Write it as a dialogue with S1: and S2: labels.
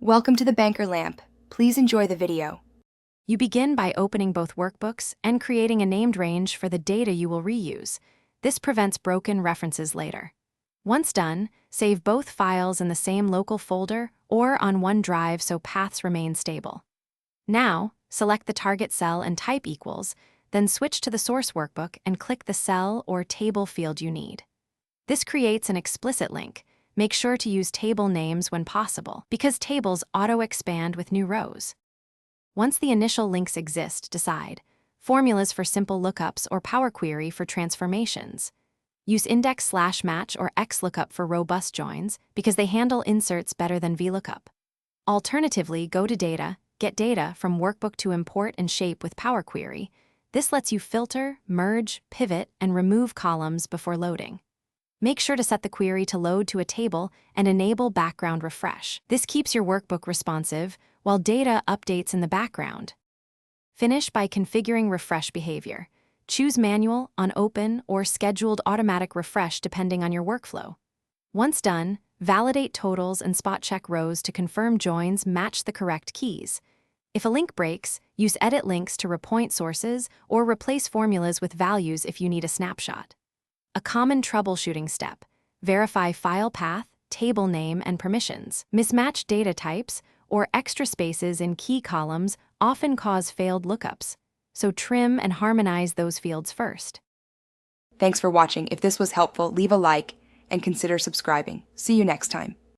S1: Welcome to the Banker Lamp. Please enjoy the video.
S2: You begin by opening both workbooks and creating a named range for the data you will reuse. This prevents broken references later. Once done, save both files in the same local folder or on one drive so paths remain stable. Now, select the target cell and type equals, then switch to the source workbook and click the cell or table field you need. This creates an explicit link. Make sure to use table names when possible, because tables auto-expand with new rows. Once the initial links exist, decide formulas for simple lookups or Power Query for transformations. Use index/match or XLOOKUP for robust joins because they handle inserts better than VLOOKUP. Alternatively, go to Data, get data from workbook to import and shape with Power Query. This lets you filter, merge, pivot, and remove columns before loading. Make sure to set the query to load to a table and enable background refresh. This keeps your workbook responsive while data updates in the background. Finish by configuring refresh behavior. Choose manual, on open, or scheduled automatic refresh depending on your workflow. Once done, validate totals and spot check rows to confirm joins match the correct keys. If a link breaks, use edit links to repoint sources or replace formulas with values if you need a snapshot. A common troubleshooting step: verify file path, table name, and permissions. Mismatched data types or extra spaces in key columns often cause failed lookups, so trim and harmonize those fields first.
S1: Thanks for watching. If this was helpful, leave a like and consider subscribing. See you next time.